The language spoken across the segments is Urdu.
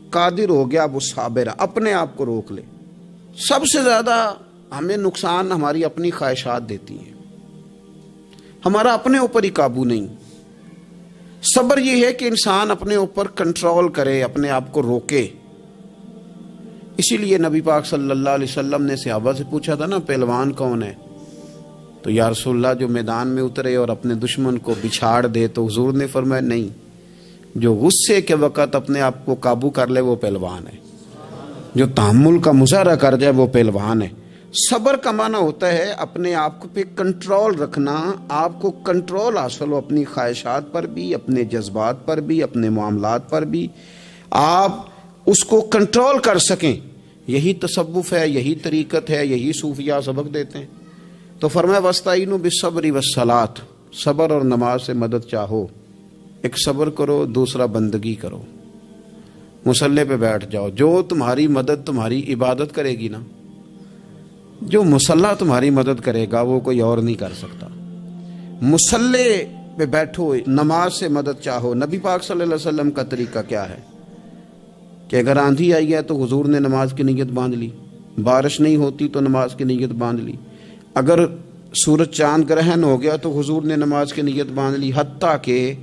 قادر ہو گیا وہ صابر ہے، اپنے آپ کو روک لے۔ سب سے زیادہ ہمیں نقصان ہماری اپنی خواہشات دیتی ہیں، ہمارا اپنے اوپر ہی قابو نہیں۔ صبر یہ ہے کہ انسان اپنے اوپر کنٹرول کرے، اپنے آپ کو روکے۔ اسی لیے نبی پاک صلی اللہ علیہ وسلم نے صحابہ سے پوچھا تھا نا پہلوان کون ہے؟ تو یا رسول اللہ جو میدان میں اترے اور اپنے دشمن کو بچھاڑ دے، تو حضور نے فرمایا نہیں، جو غصے کے وقت اپنے آپ کو قابو کر لے وہ پہلوان ہے، جو تحمل کا مظاہرہ کر جائے وہ پہلوان ہے۔ صبر کا معنی ہوتا ہے اپنے آپ کو پہ کنٹرول رکھنا، آپ کو کنٹرول حاصل ہو اپنی خواہشات پر بھی، اپنے جذبات پر بھی، اپنے معاملات پر بھی، آپ اس کو کنٹرول کر سکیں۔ یہی تصوف ہے، یہی طریقت ہے، یہی صوفیہ سبق دیتے ہیں۔ تو فرمایا وَاسْتَعِینُوا بِالصَّبْرِ وَالصَّلَاةِ، صبر اور نماز سے مدد چاہو۔ ایک صبر کرو، دوسرا بندگی کرو، مصلی پہ بیٹھ جاؤ۔ جو تمہاری مدد تمہاری عبادت کرے گی نا، جو مصلی تمہاری مدد کرے گا وہ کوئی اور نہیں کر سکتا۔ مصلی پہ بیٹھو، نماز سے مدد چاہو۔ نبی پاک صلی اللہ علیہ وسلم کا طریقہ کیا ہے کہ اگر آندھی آئی ہے تو حضور نے نماز کی نیت باندھ لی، بارش نہیں ہوتی تو نماز کی نیت باندھ لی، اگر سورج چاند گرہن ہو گیا تو حضور نے نماز کی نیت باندھ لی، حتیٰ کہ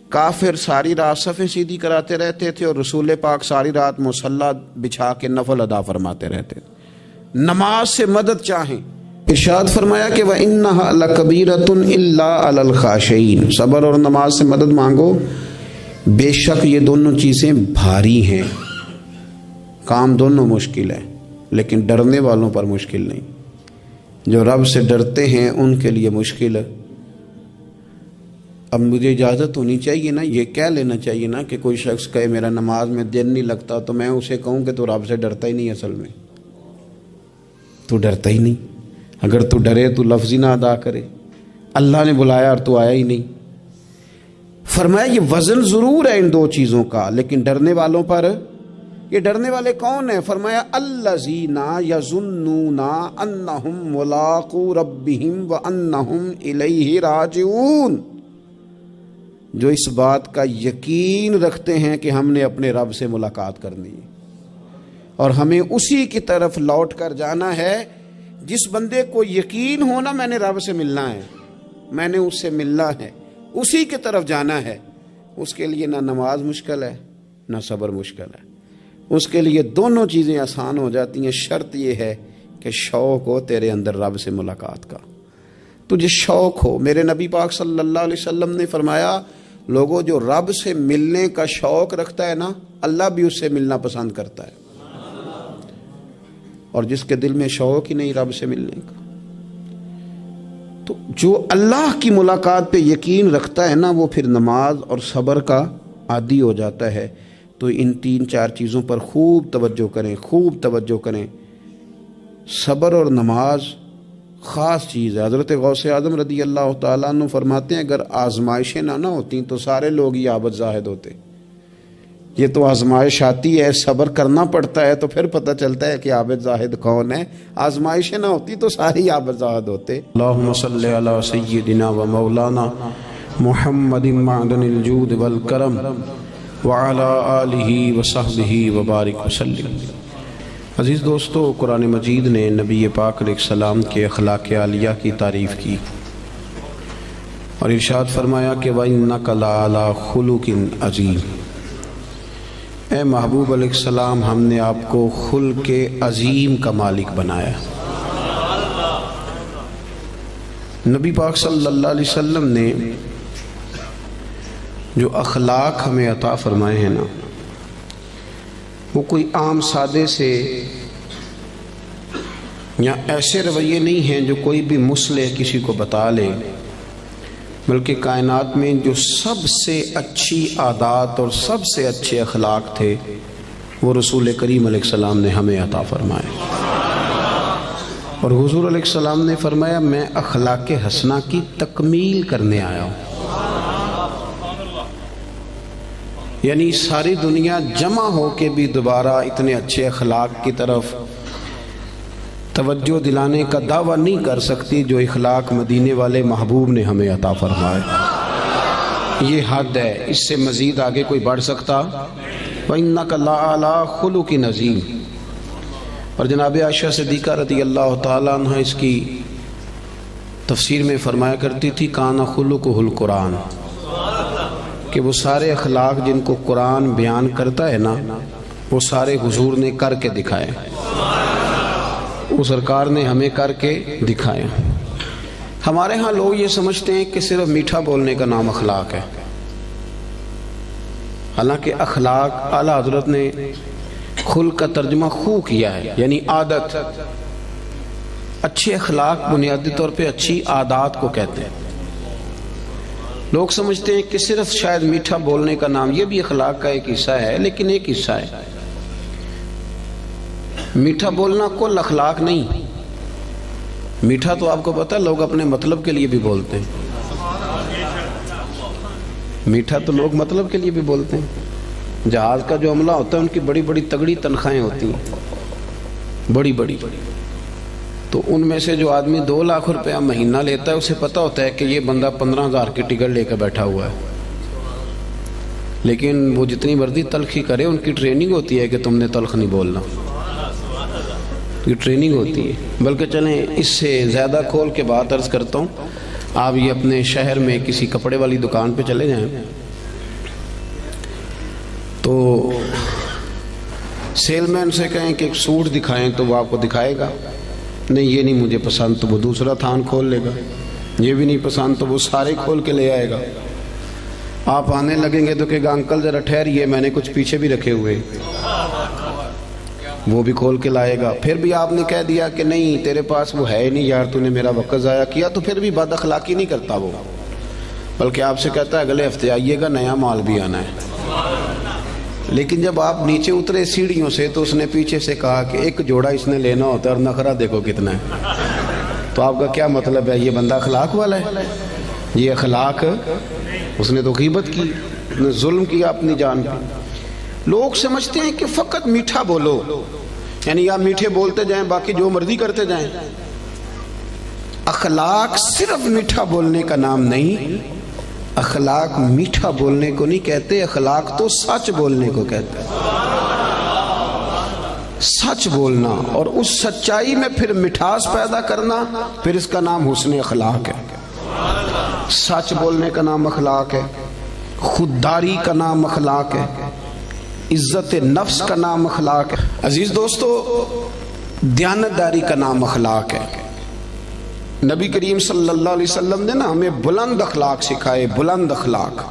کافر ساری رات صفیں سیدھی کراتے رہتے تھے اور رسول پاک ساری رات مصلی بچھا کے نفل ادا فرماتے رہتے تھے۔ نماز سے مدد چاہیں۔ ارشاد فرمایا کہ وَإِنَّهَا لَكَبِيرَةٌ إِلَّا عَلَى الْخَاشِعِينَ، صبر اور نماز سے مدد مانگو، بے شک یہ دونوں چیزیں بھاری ہیں، کام دونوں مشکل ہے، لیکن ڈرنے والوں پر مشکل نہیں۔ جو رب سے ڈرتے ہیں ان کے لیے مشکل ہے۔ اب مجھے اجازت ہونی چاہیے نا، یہ کہہ لینا چاہیے نا کہ کوئی شخص کہے میرا نماز میں دن نہیں لگتا، تو میں اسے کہوں کہ تو رب سے ڈرتا ہی نہیں، اصل میں تو ڈرتا ہی نہیں۔ اگر تو ڈرے تو لفظ ہی نہ ادا کرے، اللہ نے بلایا اور تو آیا ہی نہیں۔ فرمایا یہ وزن ضرور ہے ان دو چیزوں کا، لیکن ڈرنے والوں پر، یہ ڈرنے والے کون ہیں؟ فرمایا الذین یظنون انہم ملاقو ربہم وانہم الیہ راجعون، جو اس بات کا یقین رکھتے ہیں کہ ہم نے اپنے رب سے ملاقات کرنی ہے اور ہمیں اسی کی طرف لوٹ کر جانا ہے۔ جس بندے کو یقین ہونا میں نے رب سے ملنا ہے، میں نے اس سے ملنا ہے، اسی کی طرف جانا ہے، اس کے لیے نہ نماز مشکل ہے نہ صبر مشکل ہے، اس کے لیے دونوں چیزیں آسان ہو جاتی ہیں۔ شرط یہ ہے کہ شوق ہو تیرے اندر رب سے ملاقات کا، تجھے شوق ہو۔ میرے نبی پاک صلی اللہ علیہ وسلم نے فرمایا لوگوں جو رب سے ملنے کا شوق رکھتا ہے نا، اللہ بھی اس سے ملنا پسند کرتا ہے، اور جس کے دل میں شوق ہی نہیں رب سے ملنے کا، تو جو اللہ کی ملاقات پہ یقین رکھتا ہے نا، وہ پھر نماز اور صبر کا عادی ہو جاتا ہے۔ تو ان تین چار چیزوں پر خوب توجہ کریں، خوب توجہ کریں۔ صبر اور نماز خاص چیز ہے۔ حضرت غوث اعظم رضی اللہ تعالیٰ عنہ فرماتے ہیں اگر آزمائشیں نہ ہوتیں تو سارے لوگ ہی عابد زاہد ہوتے۔ یہ تو آزمائش آتی ہے، صبر کرنا پڑتا ہے، تو پھر پتہ چلتا ہے کہ عابد زاہد کون ہے۔ آزمائشیں نہ ہوتی تو سارے ہی عابد زاہد ہوتے۔ اللہم صلی علی سیدنا و مولانا محمد معدن الجود والکرم وعلی آلہ وصحبہ وبارک وسلم۔ عزیز دوستو، قرآن مجید نے نبی پاک علیہ السلام کے اخلاق عالیہ کی تعریف کی اور ارشاد فرمایا کہ وَإِنَّكَ لَعَلَىٰ خُلُقٍ عَظِيمٍ، اے محبوب علیہ السلام ہم نے آپ کو خلق عظیم کا مالک بنایا۔ نبی پاک صلی اللہ علیہ وسلم نے جو اخلاق ہمیں عطا فرمائے ہیں نا، وہ کوئی عام سادے سے یا ایسے رویے نہیں ہیں جو کوئی بھی مصلح کسی کو بتا لے، بلکہ کائنات میں جو سب سے اچھی عادات اور سب سے اچھے اخلاق تھے وہ رسول کریم علیہ السلام نے ہمیں عطا فرمائے۔ اور حضور علیہ السلام نے فرمایا میں اخلاق حسنہ کی تکمیل کرنے آیا ہوں، یعنی ساری دنیا جمع ہو کے بھی دوبارہ اتنے اچھے اخلاق کی طرف توجہ دلانے کا دعویٰ نہیں کر سکتی جو اخلاق مدینے والے محبوب نے ہمیں عطا فرمائے۔ یہ حد ہے، اس سے مزید آگے کوئی بڑھ سکتا وَإِنَّكَ لَعَلَىٰ خُلُقٍ عَظِيمٍ۔ اور جناب عائشہ صدیقہ رضی اللہ تعالیٰ عنہ اس کی تفسیر میں فرمایا کرتی تھی کان خلقہ القرآن، کہ وہ سارے اخلاق جن کو قرآن بیان کرتا ہے نا وہ سارے حضور نے کر کے دکھائے، وہ سرکار نے ہمیں کر کے دکھائے۔ ہمارے ہاں لوگ یہ سمجھتے ہیں کہ صرف میٹھا بولنے کا نام اخلاق ہے، حالانکہ اخلاق اعلیٰ حضرت نے خلق کا ترجمہ خو کیا ہے، یعنی عادت۔ اچھے اخلاق بنیادی طور پہ اچھی عادات کو کہتے ہیں۔ لوگ سمجھتے ہیں کہ صرف شاید میٹھا بولنے کا نام، یہ بھی اخلاق کا ایک حصہ ہے لیکن ایک حصہ ہے۔ میٹھا بولنا کل اخلاق نہیں، میٹھا تو آپ کو پتہ لوگ اپنے مطلب کے لیے بھی بولتے ہیں، میٹھا تو لوگ مطلب کے لیے بھی بولتے ہیں۔ جہاز کا جو عملہ ہوتا ہے ان کی بڑی بڑی تگڑی تنخواہیں ہوتی ہیں، بڑی بڑی، تو ان میں سے جو آدمی 2 لاکھ روپیہ مہینہ لیتا ہے اسے پتہ ہوتا ہے کہ یہ بندہ 15,000 کی ٹکٹ لے کر بیٹھا ہوا ہے، لیکن وہ جتنی مرضی تلخی کرے ان کی ٹریننگ ہوتی ہے کہ تم نے تلخ نہیں بولنا، یہ ٹریننگ ہوتی ہے۔ بلکہ چلیں اس سے زیادہ کھول کے بات عرض کرتا ہوں، آپ یہ اپنے شہر میں کسی کپڑے والی دکان پہ چلے جائیں تو سیل مین سے کہیں کہ ایک سوٹ دکھائیں تو وہ آپ کو دکھائے گا، نہیں یہ نہیں مجھے پسند تو وہ دوسرا تھان کھول لے گا، یہ بھی نہیں پسند تو وہ سارے کھول کے لے آئے گا۔ آپ آنے لگیں گے تو کہے گا انکل ذرا ٹھہریے میں نے کچھ پیچھے بھی رکھے ہوئے، وہ بھی کھول کے لائے گا۔ پھر بھی آپ نے کہہ دیا کہ نہیں تیرے پاس وہ ہے ہی نہیں یار، تو نے میرا وقت ضائع کیا، تو پھر بھی بد اخلاقی نہیں کرتا وہ، بلکہ آپ سے کہتا ہے اگلے ہفتے آئیے گا نیا مال بھی آنا ہے۔ لیکن جب آپ نیچے اترے سیڑھیوں سے تو اس نے پیچھے سے کہا کہ ایک جوڑا اس نے لینا ہوتا ہے اور نخرہ دیکھو کتنا ہے، تو آپ کا کیا مطلب ہے یہ بندہ اخلاق والا ہے؟ یہ اخلاق، اس نے تو غیبت کی، اس نے ظلم کیا اپنی جان پہ۔ لوگ سمجھتے ہیں کہ فقط میٹھا بولو، یعنی آپ میٹھے بولتے جائیں باقی جو مرضی کرتے جائیں۔ اخلاق صرف میٹھا بولنے کا نام نہیں، اخلاق میٹھا بولنے کو نہیں کہتے، اخلاق تو سچ بولنے کو کہتے ہیں۔ سچ بولنا اور اس سچائی میں پھر مٹھاس پیدا کرنا، پھر اس کا نام حسن اخلاق ہے۔ سچ بولنے کا نام اخلاق ہے، خودداری کا نام اخلاق ہے، عزت نفس کا نام اخلاق ہے۔ عزیز دوستو، دیانتداری کا نام اخلاق ہے۔ نبی کریم صلی اللہ علیہ وسلم نے نا ہمیں بلند اخلاق سکھائے، بلند اخلاق۔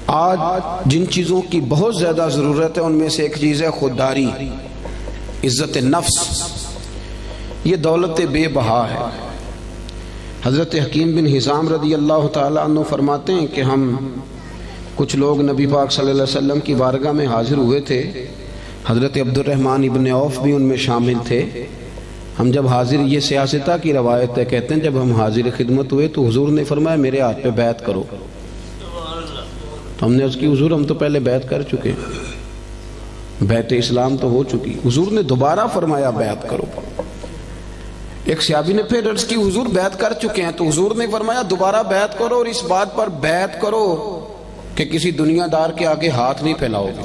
آج جن چیزوں کی بہت زیادہ ضرورت ہے ان میں سے ایک چیز ہے خودداری، عزت نفس۔ یہ دولت بے بہا ہے۔ حضرت حکیم بن حزام رضی اللہ تعالیٰ عنہ فرماتے ہیں کہ ہم کچھ لوگ نبی پاک صلی اللہ علیہ وسلم کی بارگاہ میں حاضر ہوئے تھے، حضرت عبد الرحمن ابن عوف بھی ان میں شامل تھے۔ ہم جب حاضر، یہ سیاستہ کی روایت ہے، کہتے ہیں جب ہم حاضر خدمت ہوئے تو حضور نے فرمایا میرے ہاتھ پہ بیعت کرو، تو ہم نے اس کی حضور ہم تو پہلے بیعت کر چکے، بیعت اسلام تو ہو چکی، حضور نے دوبارہ فرمایا بیعت کرو۔ ایک صحابی نے پھر عرض کی حضور بیعت کر چکے ہیں، تو حضور نے فرمایا دوبارہ بیعت کرو اور اس بات پر بیعت کرو کہ کسی دنیا دار کے آگے ہاتھ نہیں پھیلاؤ گے،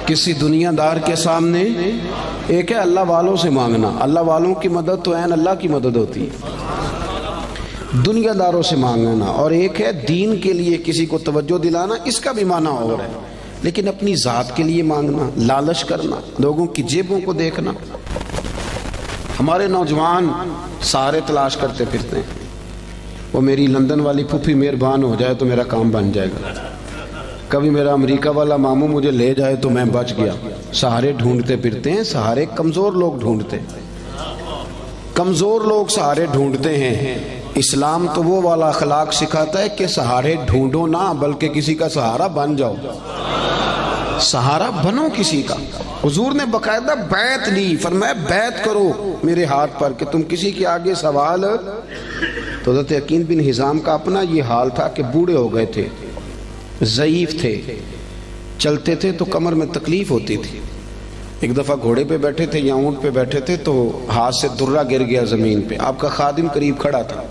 کسی دنیا دار کے سامنے۔ ایک ہے اللہ والوں سے مانگنا، اللہ والوں کی مدد تو عین اللہ کی مدد ہوتی ہے، دنیا داروں سے مانگنا، اور ایک ہے دین کے لیے کسی کو توجہ دلانا، اس کا بھی معنی اور ہے، لیکن اپنی ذات کے لیے مانگنا، لالچ کرنا، لوگوں کی جیبوں کو دیکھنا۔ ہمارے نوجوان سارے تلاش کرتے پھرتے ہیں، وہ میری لندن والی پھوپھی مہربان ہو جائے تو میرا کام بن جائے گا، کبھی میرا امریکہ والا ماموں مجھے لے جائے تو میں بچ گیا۔ سہارے ڈھونڈتے پھرتے ہیں، سہارے کمزور لوگ ڈھونڈتے ہیں، کمزور لوگ سہارے ڈھونڈتے ہیں۔ اسلام تو وہ والا اخلاق سکھاتا ہے کہ سہارے ڈھونڈو نہ بلکہ کسی کا سہارا بن جاؤ، سہارا بنو کسی کا۔ حضور نے باقاعدہ بیعت لی، فرمایا بیعت کرو میرے ہاتھ پر کہ تم کسی کے آگے سوال۔ تو حضرت حکیم بن حزام کا اپنا یہ حال تھا کہ بوڑھے ہو گئے تھے، ضعیف تھے، چلتے تھے تو کمر میں تکلیف ہوتی تھی۔ ایک دفعہ گھوڑے پہ بیٹھے تھے یا اونٹ پہ بیٹھے تھے تو ہاتھ سے درہ گر گیا زمین پہ، آپ کا خادم قریب کھڑا تھا،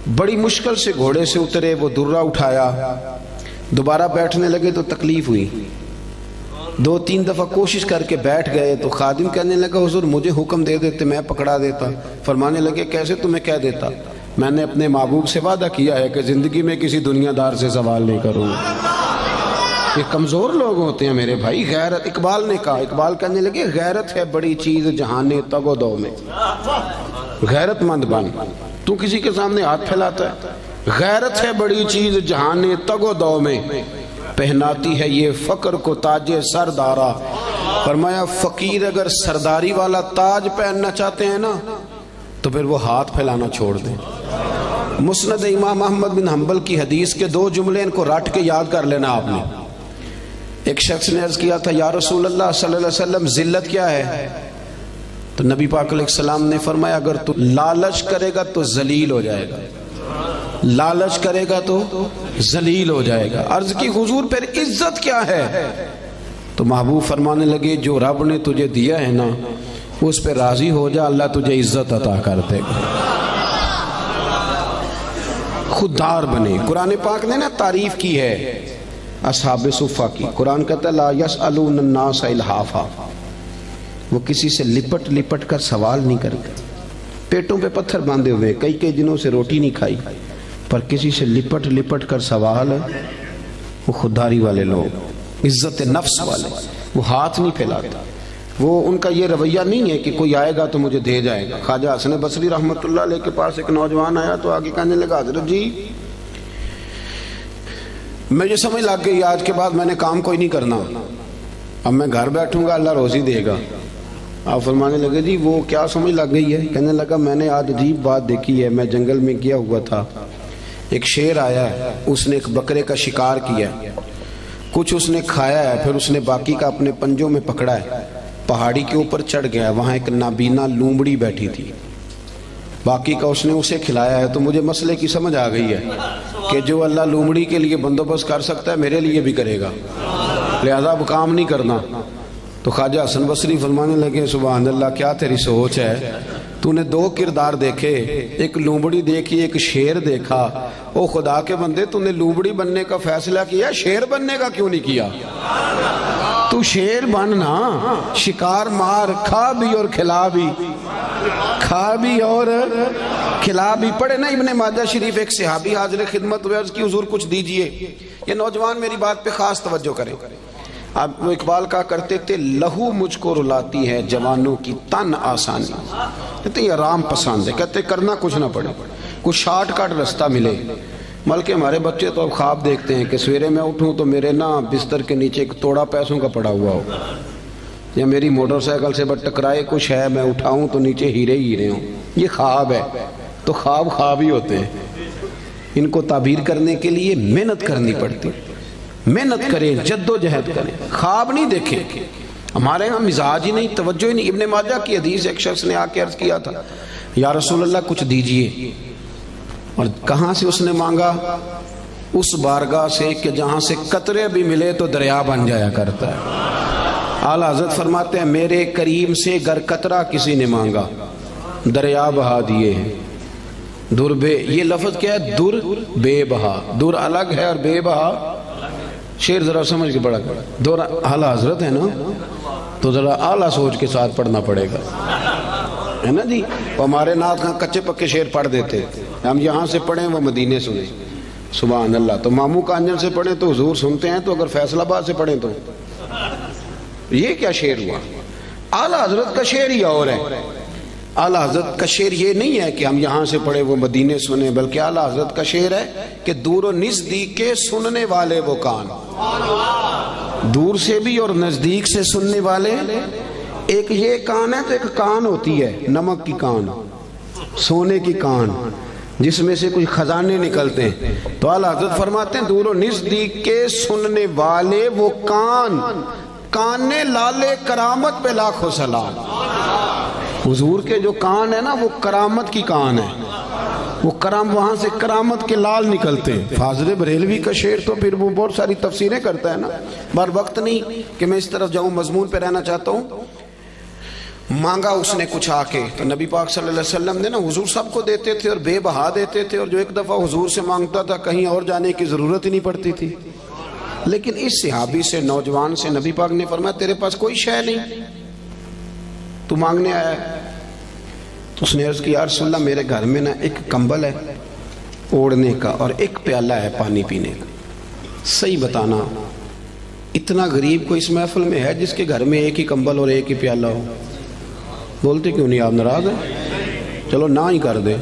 بڑی مشکل سے گھوڑے سے اترے، وہ درہ اٹھایا، دوبارہ بیٹھنے لگے تو تکلیف ہوئی، 2-3 دفعہ کوشش کر کے بیٹھ گئے تو خادم کہنے لگا حضور مجھے حکم دے دیتے میں پکڑا دیتا۔ فرمانے لگے کیسے تمہیں کہہ دیتا؟ میں نے اپنے محبوب سے وعدہ کیا ہے کہ زندگی میں کسی دنیا دار سے سوال نہیں کروں۔ یہ کمزور لوگ ہوتے ہیں میرے بھائی۔ غیرت، اقبال نے کہا، اقبال کہنے لگے غیرت ہے بڑی چیز جہان تگ و دو میں، غیرت مند بن، تو کسی کے سامنے ہاتھ پھیلاتا ہے؟ غیرت ہے بڑی چیز جہان تگ و دو میں، پہناتی ہے یہ فقر کو تاج سردارا۔ فرمایا فقیر اگر سرداری والا تاج پہننا چاہتے ہیں نا تو پھر وہ ہاتھ پھیلانا چھوڑ دیں۔ مسند امام احمد بن حنبل کی حدیث کے 2 جملے ان کو رٹ کے یاد کر لینا آپ نے۔ ایک شخص نے عرض کیا تھا یا رسول اللہ صلی اللہ علیہ وسلم ذلت کیا ہے؟ تو نبی پاک علیہ السلام نے فرمایا اگر تو لالچ کرے گا تو ذلیل ہو جائے گا، لالچ کرے گا تو ذلیل ہو جائے گا۔ عرض کی حضور پھر عزت کیا ہے؟ تو محبوب فرمانے لگے جو رب نے تجھے دیا ہے نا اس پہ راضی ہو جا، اللہ تجھے عزت عطا کر دے گا۔ خوددار بنے۔ قرآن پاک نے نا تعریف کی ہے اصحاب صفہ کی۔ قرآن کہتا ہے لا یسألون الناس الحافا، وہ کسی سے لپٹ لپٹ کر سوال نہیں کرتے، پیٹوں پہ پتھر باندھے ہوئے، کئی دنوں سے روٹی نہیں کھائی، پر کسی سے لپٹ لپٹ کر سوال ہے۔ وہ خودداری والے لوگ، عزت نفس والے، وہ ہاتھ نہیں پھیلاتے۔ وہ ان کا یہ رویہ نہیں ہے کہ کوئی آئے گا تو مجھے دے جائے گا۔ خواجہ حسن بصری رحمۃ اللہ علیہ کے پاس ایک نوجوان آیا تو آگے کہنے لگا حضرت جی مجھے سمجھ لگ گئی آج کے بعد میں نے کام کوئی نہیں کرنا، اب میں گھر بیٹھوں گا اللہ روزی دے گا۔ آپ فرمانے لگے جی وہ کیا سمجھ لگ گئی ہے؟ کہنے لگا میں نے آج عجیب بات دیکھی ہے، میں جنگل میں گیا ہوا تھا، ایک شیر آیا ہے، اس نے ایک بکرے کا شکار کیا، کچھ اس نے کھایا ہے، پھر اس نے باقی کا اپنے پنجوں میں پکڑا ہے، پہاڑی کے اوپر چڑھ گیا، وہاں ایک نابینا لومڑی بیٹھی تھی، باقی کا اس نے اسے کھلایا ہے۔ تو مجھے مسئلے کی سمجھ آ گئی ہے کہ جو اللہ لومڑی کے لیے بندوبست کر سکتا ہے میرے لیے بھی کرے گا، لہذا اب کام نہیں کرنا۔ تو خواجہ حسن بصری فرمانے لگے سبحان اللہ کیا تیری سوچ ہے، تو نے 2 کردار دیکھے، ایک لومڑی دیکھی ایک شیر دیکھا۔ او خدا کے بندے تو نے لومڑی بننے کا فیصلہ کیا، شیر بننے کا کیوں نہیں کیا؟ تو شیر بننا، شکار مار، کھا بھی اور کھلا بھی، کھا بھی اور کھلا بھی۔ پڑھے نا ابن ماجہ شریف، ایک صحابی حاضر خدمت ہوئے، عرض کی حضور کچھ دیجئے۔ یہ نوجوان میری بات پہ خاص توجہ کریں۔ اب وہ اقبال کہا کرتے تھے لہو مجھ کو رلاتی ہے جوانوں کی تن آسانی، کہتے یہ آرام پسند ہے، کہتے کرنا کچھ نہ پڑے، کچھ شارٹ کٹ رستہ ملے۔ بلکہ ہمارے بچے تو اب خواب دیکھتے ہیں کہ سویرے میں اٹھوں تو میرے نا بستر کے نیچے ایک توڑا پیسوں کا پڑا ہوا ہو، یا میری موٹر سائیکل سے بس ٹکرائے کچھ ہے، میں اٹھاؤں تو نیچے ہیرے ہیرے ہوں۔ یہ خواب ہے، تو خواب خواب ہی ہوتے ہیں، ان کو تعبیر کرنے کے لیے محنت کرنی پڑتی، محنت کریں، جد و جہد کریں، خواب نہیں دیکھیں۔ ہمارے ہاں مزاج ہی نہیں، توجہ ہی نہیں۔ ابن ماجہ کی حدیث، ایک شخص نے آ کے عرض کیا تھا یا رسول اللہ کچھ دیجئے، اور کہاں سے اس نے مانگا؟ اس بارگاہ سے کہ جہاں سے قطرے بھی ملے تو دریا بن جایا کرتا ہے۔ اعلیٰ حضرت فرماتے ہیں میرے کریم سے گر قطرہ کسی نے مانگا دریا بہا دیے ہیں۔ در بے، یہ لفظ کیا ہے؟ در بے بہا، در الگ ہے اور بے بہا، شیر ذرا سمجھ کے پڑھا کر، دور اعلیٰ حضرت ہے نا تو ذرا اعلیٰ سوچ کے ساتھ پڑھنا پڑے گا، ہے نا جی۔ ہمارے نات خاں کچے پکے شیر پڑھ دیتے، ہم یہاں سے پڑھیں وہ مدینے سنیں، سبحان اللہ۔ تو ماموں کانجن سے پڑھیں تو حضور سنتے ہیں، تو اگر فیصل آباد سے پڑھیں تو یہ کیا شیر ہوا؟ اعلیٰ حضرت کا شعر ہی اور ہے۔ اعلیٰ حضرت کا شعر یہ نہیں ہے کہ ہم یہاں سے پڑھے وہ مدینے سنیں، بلکہ اعلیٰ حضرت کا شعر ہے کہ دور و نزدیک کے سننے والے وہ کان، دور سے بھی اور نزدیک سے سننے والے۔ ایک یہ کان ہے تو ایک کان ہوتی ہے نمک کی کان، سونے کی کان، جس میں سے کچھ خزانے نکلتے ہیں۔ تو اعلیٰ حضرت فرماتے ہیں دور و نزدیک کے سننے والے وہ کان، کان لالے کرامت پہ لاکھوں سلام۔ حضور کے جو کان ہے نا وہ کرامت کی کان ہے، وہ وہاں سے کرامت کے لال نکلتے ہیں۔ فاضل بریلوی کا شعر تو پھر وہ بہت ساری تفسیریں کرتا ہے نا، بار وقت نہیں کہ میں اس طرف جاؤں، مضمون پہ رہنا چاہتا ہوں۔ مانگا اس نے کچھ آ کے تو نبی پاک صلی اللہ علیہ وسلم نے نا حضور سب کو دیتے تھے اور بے بہا دیتے تھے، اور جو ایک دفعہ حضور سے مانگتا تھا کہیں اور جانے کی ضرورت ہی نہیں پڑتی تھی. لیکن اس صحابی سے، نوجوان سے نبی پاک نے فرمایا تیرے پاس کوئی شے نہیں، تو مانگنے آیا ہے؟ تو اس نے عرض کی یا رسول اللہ میرے گھر میں نا ایک کمبل ہے اوڑھنے کا اور ایک پیالہ ہے پانی پینے کا. صحیح بتانا اتنا غریب کو اس محفل میں ہے جس کے گھر میں ایک ہی کمبل اور ایک ہی پیالہ ہو؟ بولتے کیوں نہیں؟ آپ ناراض ہیں؟ چلو نہ ہی کر دیں.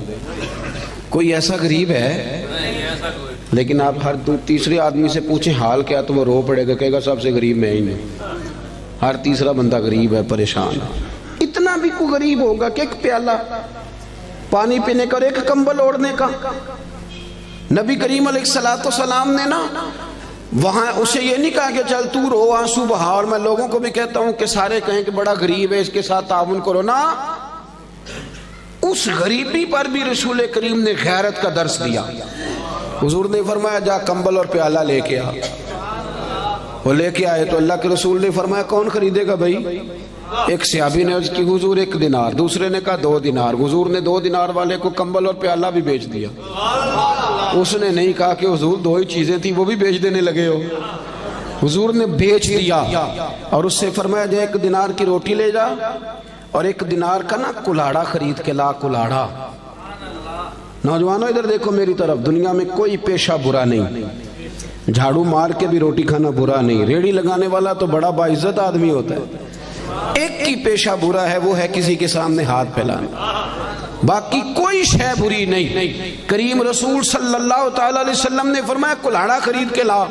کوئی ایسا غریب ہے؟ لیکن آپ ہر تیسرے آدمی سے پوچھیں حال کیا تو وہ رو پڑے گا، کہے گا سب سے غریب میں ہی نہیں. ہر تیسرا بندہ غریب ہے، پریشان ہے. اتنا بھی کوئی غریب ہوگا کہ ایک پیالہ پانی پینے کا اور ایک کمبل اوڑھنے کا؟ نبی کریم علیہ السلام نے نا وہاں اسے یہ نہیں کہا کہ چل تو رو آنسو بہا، اور میں لوگوں کو بھی کہتا ہوں کہ سارے کہیں کہ بڑا غریب ہے اس کے ساتھ تعاون کرو. نا، اس غریبی پر بھی رسول کریم نے غیرت کا درس دیا. حضور نے فرمایا جا کمبل اور پیالہ لے کے آ. وہ لے کے آئے تو اللہ کے رسول نے فرمایا کون خریدے گا بھائی؟ ایک صحابی نے عرض کی حضور 1 دینار، دوسرے نے کہا 2 دینار. حضور نے 2 دینار والے کو کمبل اور پیالہ بھی بیچ دیا. اس نے نہیں کہا کہ حضور 2 ہی چیزیں تھی وہ بھی بیچ دینے لگے ہو. حضور نے بیچ دیا اور اس سے فرمایا جا 1 دینار کی روٹی لے جا اور 1 دینار کا نا کلاڑا خرید کے لا. کلاڑا، نوجوانوں ادھر دیکھو میری طرف، دنیا میں کوئی پیشہ برا نہیں. جھاڑو مار کے بھی روٹی کھانا برا نہیں. ریڑھی لگانے والا تو بڑا باعزت آدمی ہوتا ہے. ایک کی پیشہ برا ہے، وہ ہے کسی کے سامنے ہاتھ پھیلانا. باقی کوئی شے بری نہیں. کریم رسول صلی اللہ تعالی علیہ وسلم نے فرمایا کلاڑا خرید کے لا.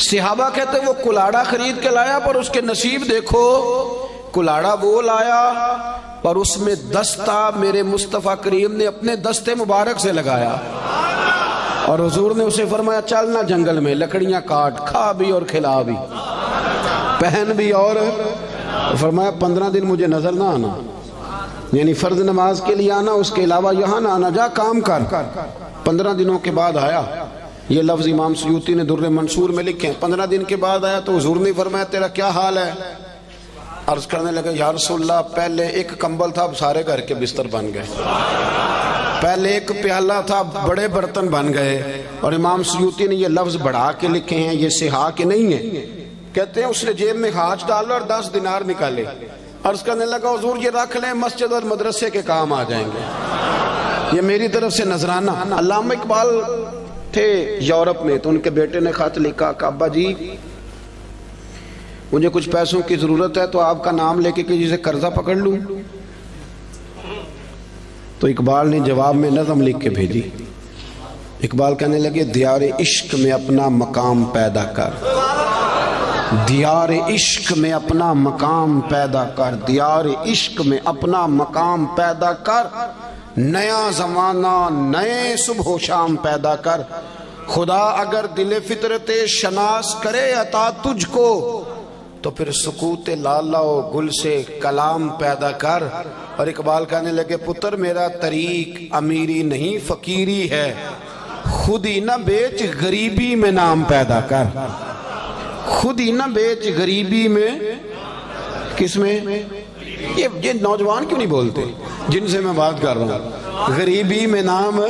صحابہ کہتے وہ کلاڑا خرید کے لایا، پر اس کے نصیب دیکھو، کلاڑا وہ لایا پر اس میں دستہ میرے مصطفیٰ کریم نے اپنے دستے مبارک سے لگایا. اور حضور نے اسے فرمایا چلنا جنگل میں لکڑیاں کاٹ، کھا بھی اور کھلا بھی، پہن بھی، اور فرمایا 15 دن مجھے نظر نہ آنا، یعنی فرض نماز کے لیے آنا، اس کے علاوہ یہاں نہ آنا، جا کام کر. 15 دنوں کے بعد آیا. یہ لفظ امام سیوطی نے در منصور میں لکھے. 15 دن کے بعد آیا تو حضور نے فرمایا تیرا کیا حال ہے؟ عرض کرنے لگا یا رسول اللہ پہلے 1 کمبل تھا اب سارے گھر کے بستر بن گئے، پہلے 1 پیالہ تھا بڑے برتن بن گئے. اور امام سیوطی نے یہ لفظ بڑھا کے لکھے ہیں، یہ صحا کے نہیں ہیں. کہتے ہیں اس نے جیب میں ہاتھ ڈالا اور 10 دینار نکالے. عرض کرنے لگا حضور یہ رکھ لیں، مسجد اور مدرسے کے کام آ جائیں گے، یہ میری طرف سے نذرانہ. علامہ اقبال تھے یورپ میں، تو ان کے بیٹے نے خط لکھا کہ ابا جی مجھے کچھ پیسوں کی ضرورت ہے تو آپ کا نام لے کے کسی سے قرضہ پکڑ لوں. تو اقبال نے جواب میں نظم لکھ کے بھیجی. اقبال کہنے لگے دیار عشق میں اپنا مقام پیدا کر، دیار عشق میں اپنا مقام پیدا کر، دیار عشق میں اپنا مقام پیدا کر، نیا زمانہ نئے صبح و شام پیدا کر. خدا اگر دل فطرت شناس کرے عطا تجھ کو تو پھر سکوت لالا و گل سے کلام پیدا کر. اور اقبال کہنے لگے پتر میرا طریق امیری نہیں فقیری ہے، خود ہی نہ بیچ غریبی میں نام پیدا کر. خود ہی نہ بیچ غریبی میں، کس میں؟ یہ نوجوان کیوں نہیں بولتے جن سے میں بات کر رہا ہوں؟ غریبی میں نام.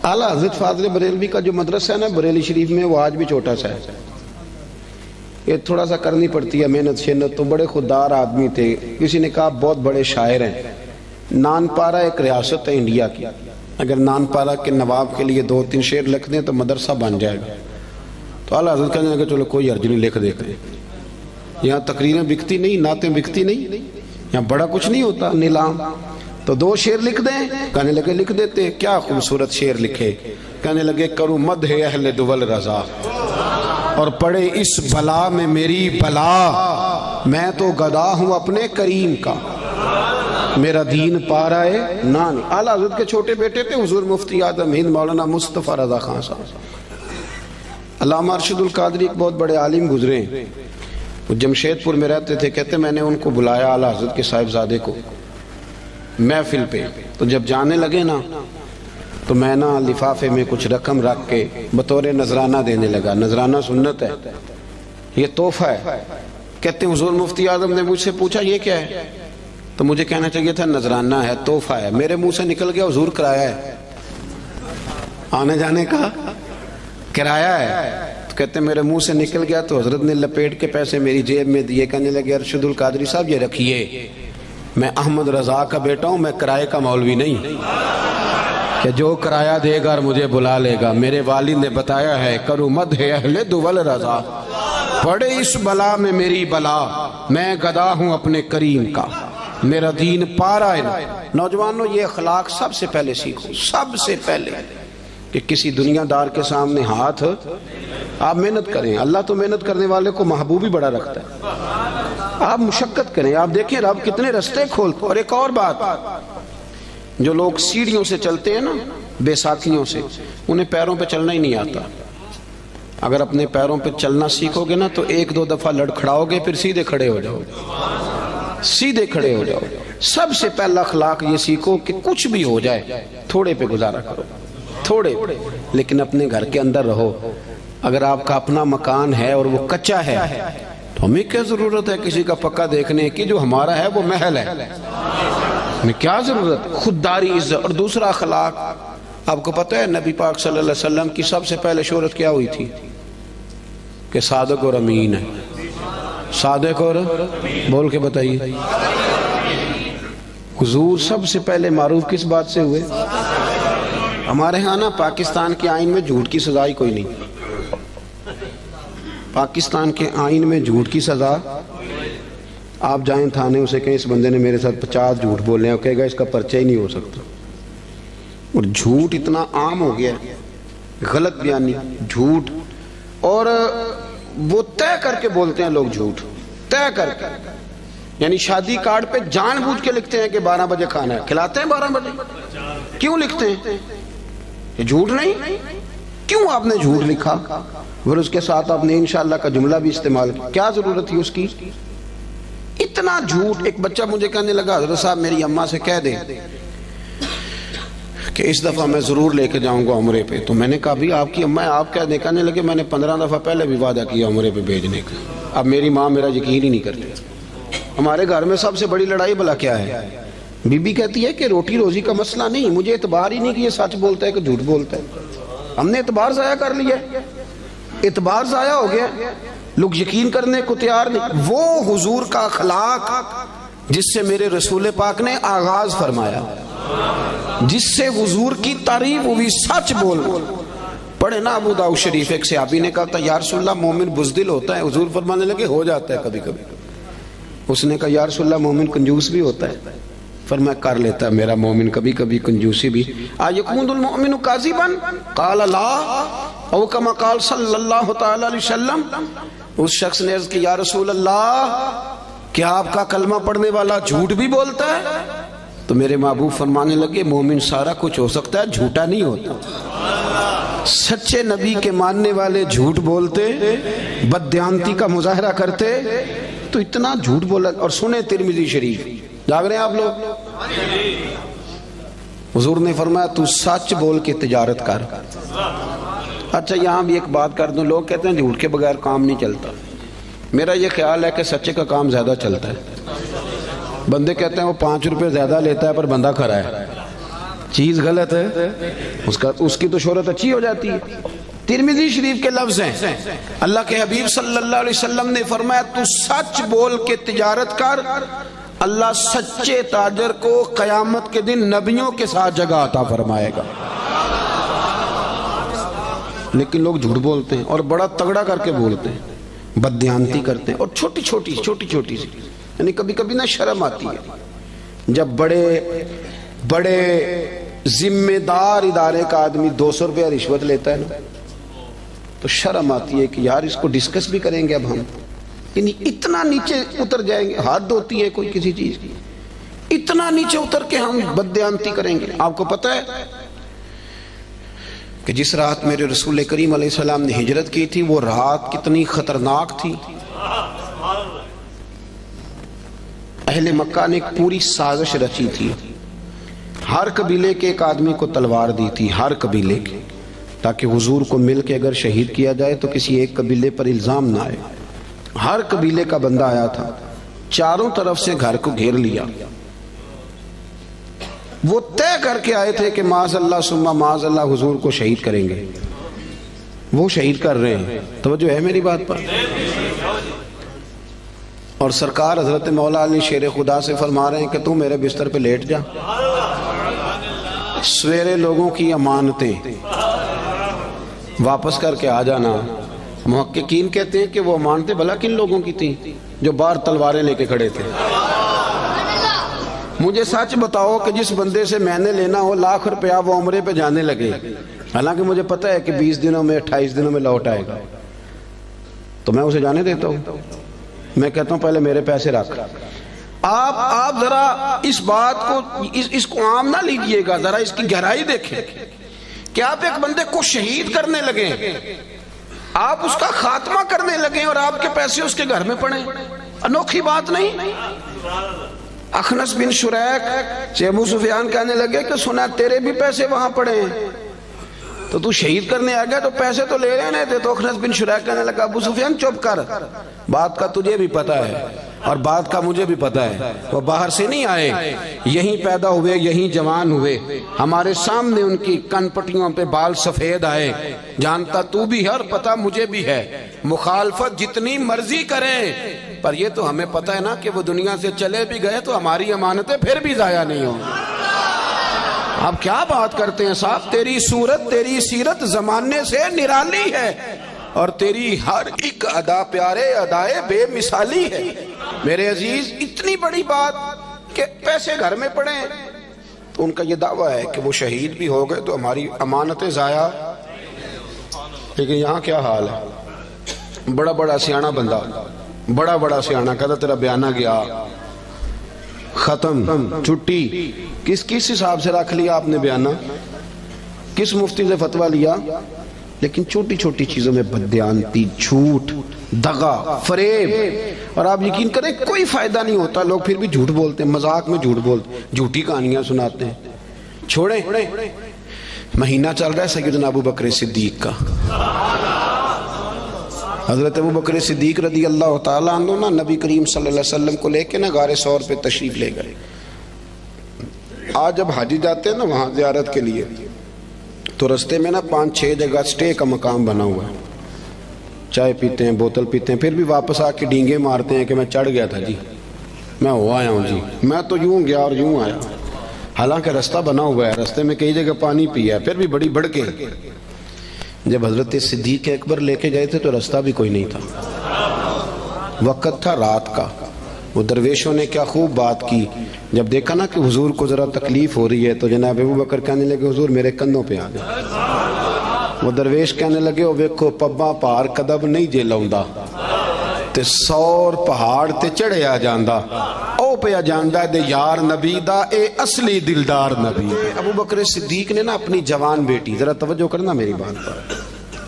اعلیٰ حضرت فاضل بریلوی کا جو مدرسہ ہے نا بریلی شریف میں، وہ آج بھی چھوٹا سا ہے. یہ تھوڑا سا کرنی پڑتی ہے محنت شنت. تو بڑے خوددار آدمی تھے. کسی نے کہا بہت بڑے شاعر ہیں. نان پارا ایک ریاست ہے انڈیا کی، اگر نان پارا کے نواب کے لیے 2-3 شعر لکھ دیں تو مدرسہ بن جائے گا. تو اعلیٰ حضرت کہنے لگے چلو کوئی حرج نہیں، لکھ دیتے ہیں. یہاں تقریریں بکتی نہیں، نعتیں بکتی نہیں، یہاں بڑا کچھ نہیں ہوتا نیلام. تو 2 شعر لکھ دیں. کہنے لگے لکھ دیتے. کیا خوبصورت شعر لکھے. کہنے لگے کروں مدح اہل دول رضا اور پڑے اس بلا میں میری بلا، میں تو گدا ہوں اپنے کریم کا، میرا دین پا رہا ہے نان. اعلیٰ حضرت کے چھوٹے بیٹے تھے حضور مفتی اعظم ہند مولانا مصطفیٰ رضا خان صاحب. علامہ ارشد القادری ایک بہت بڑے عالم گزرے ہیں، وہ جمشید پور میں رہتے تھے. کہتے میں نے ان کو بلایا اعلیٰ حضرت کے صاحبزادے کو محفل پہ. تو جب جانے لگے نا تو میں نا لفافے میں کچھ رقم رکھ کے بطور نذرانہ دینے لگا. نذرانہ سنت ہے، یہ تحفہ ہے. کہتے ہیں حضور مفتی اعظم نے مجھ سے پوچھا یہ کیا ہے، تو مجھے کہنا چاہیے تھا نذرانہ ہے، تحفہ ہے، میرے منہ سے نکل گیا حضور کرایہ ہے، آنے جانے کا کرایہ ہے۔ تو کہتے ہیں میرے منہ سے نکل گیا تو حضرت نے لپیٹ کے پیسے میری جیب میں دیے، کہنے لگے ارشد القادری صاحب یہ رکھیے، میں احمد رضا کا بیٹا ہوں، میں کرایہ کا مولوی نہیں کہ جو کرایہ دے گا اور مجھے بلا لے گا۔ میرے والد نے بتایا ہے کرو مدح اہل دول رضا، پڑے اس بلا میں میری بلا، میں گدا ہوں اپنے کریم کا، میرا دین پارا ہے۔ نوجوانوں یہ اخلاق سب سے پہلے سیکھو، سب سے پہلے، کہ کسی دنیا دار کے سامنے ہاتھ، آپ محنت کریں، اللہ تو محنت کرنے والے کو محبوب ہی بڑا رکھتا ہے، آپ مشقت کریں، آپ دیکھیں رب کتنے رستے کھولتے۔ اور ایک اور بات، جو لوگ سیڑھیوں سے چلتے ہیں نا، بے ساتھیوں سے، انہیں پیروں پہ چلنا ہی نہیں آتا۔ اگر اپنے پیروں پہ چلنا سیکھو گے نا تو ایک دو دفعہ لڑکھڑاؤ گے، پھر سیدھے کھڑے ہو جاؤ گے، سیدھے کھڑے ہو جاؤ گے۔ سب سے پہلا اخلاق یہ سیکھو کہ کچھ بھی ہو جائے تھوڑے پہ گزارا کرو، تھوڑے، لیکن اپنے گھر کے اندر رہو۔ اگر آپ کا اپنا مکان ہے اور وہ کچا ہے تو ہمیں کیا ضرورت ہے کسی کا پکا دیکھنے کی، جو ہمارا ہے وہ محل ہے، ہمیں کیا ضرورت، خودداری، عزت۔ اور دوسرا اخلاق، آپ کو پتہ ہے نبی پاک صلی اللہ علیہ وسلم کی سب سے پہلے شہرت کیا ہوئی تھی؟ کہ صادق اور امین ہے۔ صادق اور بول کے بتائیے، حضور سب سے پہلے معروف کس بات سے ہوئے؟ ہمارے ہاں نا پاکستان کے آئین میں جھوٹ کی سزا ہی کوئی نہیں، پاکستان کے آئین میں جھوٹ کی سزا، آپ جائیں تھانے اسے کہیں اس بندے نے میرے ساتھ 50 جھوٹ بولے ہیں، وہ کہے گا اس کا پرچہ ہی نہیں ہو سکتا۔ اور جھوٹ اتنا عام ہو گیا، غلط بیانی، جھوٹ، اور وہ طے کر کے بولتے ہیں لوگ جھوٹ، طے کر کے، یعنی شادی کارڈ پہ جان بوجھ کے لکھتے ہیں کہ 12 بجے کھانا ہے، کھلاتے ہیں 12 بجے، کیوں لکھتے ہیں؟ یہ جھوٹ نہیں، کیوں آپ نے جھوٹ لکھا؟ پھر اس کے ساتھ آپ نے انشاءاللہ کا جملہ بھی استعمال کیا، کیا ضرورت تھی اس کی؟ اتنا جھوٹ۔ ایک بچہ مجھے کہنے لگا حضرت صاحب میری اماں سے کہہ دیں کہ اس دفعہ میں ضرور لے کے جاؤں گا عمرے پہ۔ تو میں نے کہا بھی آپ کی اماں آپ کہہ دیں، کہنے لگے میں نے 15 دفعہ پہلے بھی وعدہ کیا عمرے پہ بھیجنے کا، اب میری ماں میرا یقین ہی نہیں کرتی۔ ہمارے گھر میں سب سے بڑی لڑائی بلا کیا ہے؟ بی بی کہتی ہے کہ روٹی روزی کا مسئلہ نہیں، مجھے اعتبار ہی نہیں کہ یہ سچ بولتا ہے کہ جھوٹ بولتا ہے، ہم نے اعتبار ضائع کر لیا، اعتبار ضائع ہو گیا، لوگ یقین کرنے کو تیار نہیں۔ وہ حضور کا اخلاق جس سے میرے رسول پاک نے آغاز فرمایا، جس سے حضور کی تعریف ہوئی، سچ بول۔ پڑھے نا ابو داؤد شریف، ایک صحابی نے کہا تھا یا رسول اللہ مومن بزدل ہوتا ہے، حضور فرمانے لگے ہو جاتا ہے کبھی کبھی۔ اس نے کہا یا رسول اللہ مومن کنجوس بھی ہوتا ہے، فرمایا کر لیتا ہے میرا مومن کبھی کبھی کنجوسی بھی۔ ایکون المؤمن کاذبا قال لا، او کما قال صلی اللہ تعالی علیہ وسلم۔ اس شخص نے عرض کی یا رسول اللہ کیا آپ کا کلمہ پڑھنے والا جھوٹ بھی بولتا ہے؟ تو میرے محبوب فرمانے لگے مومن سارا کچھ ہو سکتا ہے، جھوٹا نہیں ہوتا۔ سچے نبی کے ماننے والے جھوٹ بولتے، بددیانتی کا مظاہرہ کرتے، تو اتنا جھوٹ بولا۔ اور سنیں ترمذی شریف، جاگ رہے ہیں آپ لوگ؟ حضور نے فرمایا تو سچ بول کے تجارت کر۔ اچھا یہاں بھی ایک بات کر دوں، لوگ کہتے ہیں جھوٹ کے بغیر کام نہیں چلتا، میرا یہ خیال ہے کہ سچے کا کام زیادہ چلتا ہے۔ بندے کہتے ہیں وہ 5 روپے زیادہ لیتا ہے پر بندہ کھرا ہے، چیز غلط ہے، اس کی تو شہرت اچھی ہو جاتی ہے۔ ترمذی شریف کے لفظ ہیں، اللہ کے حبیب صلی اللہ علیہ وسلم نے فرمایا تو سچ بول کے تجارت کر، اللہ سچے تاجر کو قیامت کے دن نبیوں کے ساتھ جگہ عطا فرمائے گا۔ لیکن لوگ جھوٹ بولتے ہیں اور بڑا تگڑا کر کے بولتے ہیں، بددیانتی کرتے ہیں، اور چھوٹی چھوٹی سی، یعنی کبھی کبھی نا شرم آتی ہے جب بڑے ذمہ دار ادارے کا آدمی 200 روپیہ رشوت لیتا ہے نا، تو شرم آتی ہے کہ یار اس کو ڈسکس بھی کریں گے اب ہم، یعنی اتنا نیچے اتر جائیں گے، ہاتھ دھوتی ہے کوئی کسی چیز کی، اتنا نیچے اتر کے ہم بددیانتی کریں گے۔ آپ کو پتہ ہے کہ جس رات میرے رسول کریم علیہ السلام نے ہجرت کی تھی وہ رات کتنی خطرناک تھی؟ اہل مکہ نے ایک پوری سازش رچی تھی، ہر قبیلے کے ایک آدمی کو تلوار دی تھی، ہر قبیلے کے، تاکہ حضور کو مل کے اگر شہید کیا جائے تو کسی ایک قبیلے پر الزام نہ آئے۔ ہر قبیلے کا بندہ آیا تھا، چاروں طرف سے گھر کو گھیر لیا. وہ طے کر کے آئے تھے کہ معاذ اللہ ثم معاذ اللہ حضور کو شہید کریں گے. وہ شہید کر رہے ہیں. توجہ ہے میری بات پر؟ اور سرکار حضرت مولا علی شیر خدا سے فرما رہے ہیں کہ تم میرے بستر پہ لیٹ جا، سویرے لوگوں کی امانتیں واپس کر کے آ جانا. محققین کہتے ہیں کہ وہ امانتیں بھلا کن لوگوں کی تھیں؟ جو باہر تلواریں لے کے کھڑے تھے. مجھے سچ بتاؤ کہ جس بندے سے میں نے لینا ہو لاکھ روپیہ وہ عمرے پہ جانے لگے، حالانکہ مجھے پتہ ہے کہ 20 دنوں میں 28 دنوں میں لوٹ آئے گا، تو میں اسے جانے دیتا ہوں؟ میں کہتا ہوں پہلے میرے پیسے رکھ. آپ ذرا اس بات کو اس کو عام نہ لیجئے گا، ذرا اس کی گہرائی دیکھیں کہ آپ ایک بندے کو شہید کرنے لگے، آپ اس کا خاتمہ کرنے لگے اور آپ کے پیسے اس کے گھر میں پڑے. انوکھی بات نہیں؟ اخنس بن شریک سے ابو سفیان کہنے لگے کہ سنا تیرے بھی پیسے وہاں پڑے ہیں، تو شہید کرنے آ گیا تو پیسے تو لے رہے تھے. تو اخنس بن شریک کہنے لگا ابو سفیان چپ کر، بات کا تجھے بھی پتہ ہے اور بات کا مجھے بھی پتہ ہے. وہ باہر سے نہیں آئے، یہیں پیدا ہوئے، یہیں جوان ہوئے، ہمارے سامنے ان کی کن پٹیوں پہ بال سفید آئے. جانتا تو بھی ہے اور پتہ مجھے بھی ہے، مخالفت جتنی مرضی کریں، پر یہ تو ہمیں پتہ ہے نا کہ وہ دنیا سے چلے بھی گئے تو ہماری امانتیں پھر بھی ضائع نہیں ہوں. آپ کیا بات کرتے ہیں صاحب؟ تیری صورت تیری سیرت زمانے سے نرالی ہے اور تیری ہر ایک ادا پیارے ادائے بے مثالی ہے. میرے عزیز، اتنی بڑی بات کہ پیسے گھر میں پڑے، تو ان کا یہ دعویٰ ہے کہ وہ شہید بھی ہو گئے تو ہماری امانتیں ضائع. لیکن یہاں کیا حال ہے؟ بڑا بڑا سیاںہ بندہ، بڑا سیاںہ کہتا تیرا بیانہ گیا، ختم، چھٹی. کس حساب سے رکھ لیا آپ نے بیانہ؟ کس مفتی سے فتویٰ لیا؟ لیکن چھوٹی چھوٹی چیزوں میں بددیانتی، جھوٹ، دغا، فریب. اور آپ یقین کریں کوئی فائدہ نہیں ہوتا، لوگ پھر بھی جھوٹ بولتے ہیں، مذاق میں جھوٹ بولتے ہیں، جھوٹی کہانیاں سناتے ہیں. چھوڑیں، مہینہ چل رہا ہے سیدنا ابو بکر صدیق کا. حضرت ابو بکر صدیق رضی اللہ تعالیٰ عنہ نا نبی کریم صلی اللہ علیہ وسلم کو لے کے نا غار ثور پہ تشریف لے گئے. آج جب حاجی جاتے ہیں نا وہاں زیارت کے لیے، تو رستے میں نا 5-6 جگہ سٹے کا مقام بنا ہوا ہے. چائے پیتے ہیں، بوتل پیتے ہیں، پھر بھی واپس آ کے ڈینگے مارتے ہیں کہ میں چڑھ گیا تھا جی، میں ہو آیا ہوں جی، میں تو یوں گیا اور یوں آیا. حالانکہ رستہ بنا ہوا ہے، رستے میں کئی جگہ پانی پیا ہے، پھر بھی بڑی بڑھ کے. جب حضرت صدیق اکبر لے کے گئے تھے تو رستہ بھی کوئی نہیں تھا، وقت تھا رات کا. وہ درویشوں نے کیا خوب بات کی. جب دیکھا نا کہ حضور کو ذرا تکلیف ہو رہی ہے تو جناب ابو بکر کہنے لگے حضور میرے کندھوں پہ آ جائے. وہ درویش کہنے لگے او ویکھو پبا پار کدب نہیں جے لاؤندا تے 100 پہاڑ تے چڑھیا جاندا، او پہ جاندا دے یار نبی دا اے اصلی دلدار نبی. ابو بکر صدیق نے نا اپنی جوان بیٹی، ذرا توجہ کرنا میری بات پر،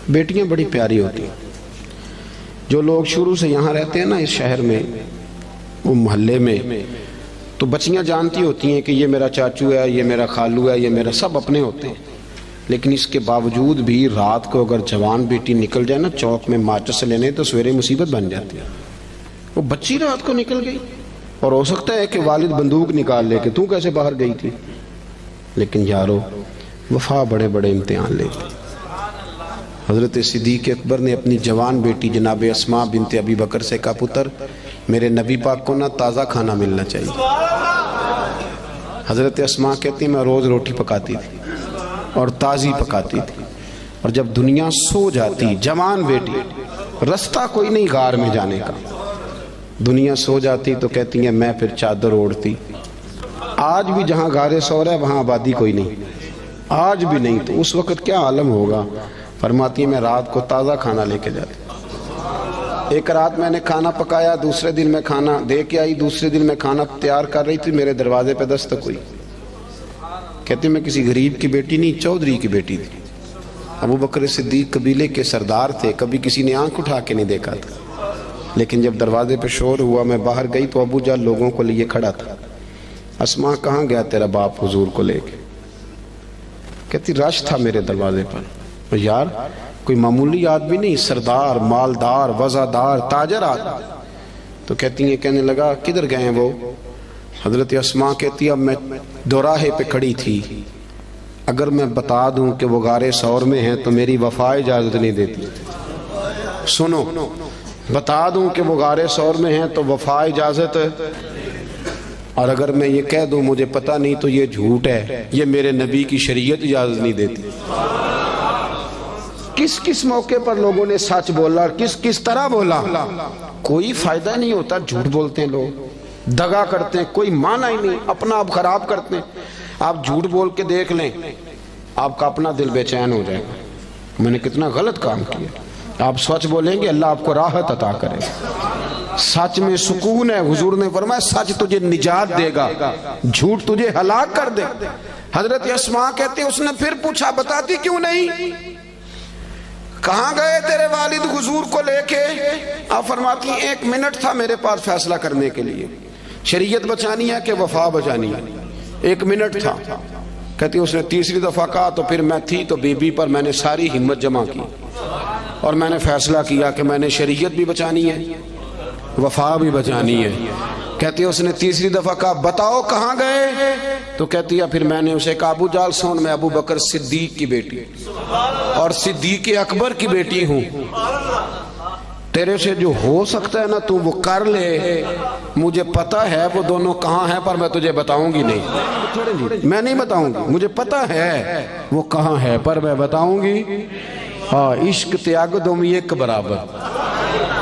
بیٹیاں بڑی پیاری ہوتی ہیں. جو لوگ شروع سے یہاں رہتے ہیں نا اس شہر میں، وہ محلے میں، تو بچیاں جانتی ہوتی ہیں کہ یہ میرا چاچو ہے، یہ میرا خالو ہے، یہ میرا، سب اپنے ہوتے ہیں. لیکن اس کے باوجود بھی رات کو اگر جوان بیٹی نکل جائے نا چوک میں ماچس سے لینے تو سویرے مصیبت بن جاتی ہے. وہ بچی رات کو نکل گئی اور ہو سکتا ہے کہ والد بندوق نکال لے کہ تو کیسے باہر گئی تھی. لیکن یارو وفا بڑے بڑے امتحان لیتی. حضرت صدیق اکبر نے اپنی جوان بیٹی جناب اسماء بنت ابی بکر سے کہا پتر میرے نبی پاک کو نا تازہ کھانا ملنا چاہیے. حضرت اسماء کہتی میں روز روٹی پکاتی تھی اور تازی پکاتی تھی، اور جب دنیا سو جاتی، جوان بیٹی، رستہ کوئی نہیں غار میں جانے کا، دنیا سو جاتی تو کہتی ہیں میں پھر چادر اوڑھتی. آج بھی جہاں غار ثور ہے وہاں آبادی کوئی نہیں، آج بھی نہیں، تو اس وقت کیا عالم ہوگا. فرماتی ہے میں رات کو تازہ کھانا لے کے جاتی. ایک رات میں نے کھانا پکایا، دوسرے دن میں کھانا دے کے آئی، دوسرے دن میں کھانا تیار کر رہی تھی، میرے دروازے پہ دستک ہوئی. کہتی میں کسی غریب کی بیٹی نہیں، چودھری کی بیٹی تھی. ابو بکر صدیق قبیلے کے سردار تھے، کبھی کسی نے آنکھ اٹھا کے نہیں دیکھا تھا. لیکن جب دروازے پہ شور ہوا میں باہر گئی تو ابو جان لوگوں کو لیے کھڑا تھا. اسماء کہاں گیا تیرا باپ حضور کو لے کے؟ کہتی رش تھا میرے دروازے پر. یار کوئی معمولی آدمی نہیں، سردار، مالدار، وزادار، تاجر آدمی. تو کہتی ہیں، کہنے لگا کدھر گئے ہیں وہ؟ حضرت اسماء کہتی ہے اب میں دوراہے پہ کھڑی تھی، اگر میں بتا دوں کہ وہ غار ثور میں ہیں تو میری وفا اجازت نہیں دیتی. سنو، بتا دوں کہ وہ غار ثور میں ہیں تو وفا اجازت، اور اگر میں یہ کہہ دوں مجھے پتہ نہیں تو یہ جھوٹ ہے، یہ میرے نبی کی شریعت اجازت نہیں دیتی. کس کس موقع پر لوگوں نے سچ بولا اور کس کس طرح بولا. کوئی فائدہ نہیں ہوتا، جھوٹ بولتے ہیں لوگ، دغا کرتے ہیں، کوئی معنی ہی نہیں، اپنا آپ خراب کرتے ہیں. آپ جھوٹ بول کے دیکھ لیں، آپ کا اپنا دل بے چین ہو جائے گا، میں نے کتنا غلط کام کیا. آپ سچ بولیں گے اللہ آپ کو راحت عطا کرے. سچ میں سکون ہے. حضور نے فرمایا سچ تجھے نجات دے گا، جھوٹ تجھے ہلاک کر دے. حضرت اسماء کہتے ہیں اس نے پھر پوچھا بتاتی کیوں نہیں؟ کہاں گئے تیرے والد حضور کو لے کے؟ آپ فرماتی ہیں 1 منٹ تھا میرے پاس فیصلہ کرنے کے لیے، شریعت بچانی ہے کہ وفا بچانی ہے. 1 منٹ تھا. کہتی اس نے تیسری دفعہ کہا تو پھر میں تھی تو بی بی پر میں نے ساری ہمت جمع کی اور میں نے فیصلہ کیا کہ میں نے شریعت بھی بچانی ہے، وفا بھی بچانی ہے. کہتی اس نے تیسری دفعہ کہا بتاؤ کہاں گئے؟ تو کہتی ہے پھر میں نے اسے کہا ابو جال سن، میں ابو بکر صدیق کی بیٹی اور صدیق اکبر کی بیٹی ہوں، تیرے سے جو ہو سکتا ہے نا تو وہ کر لے. مجھے پتہ ہے وہ دونوں کہاں ہیں پر میں تجھے بتاؤں گی نہیں، میں نہیں بتاؤں گی. مجھے پتہ ہے وہ کہاں ہے پر میں بتاؤں گی. ہاں عشق تے اگ دومی ایک برابر،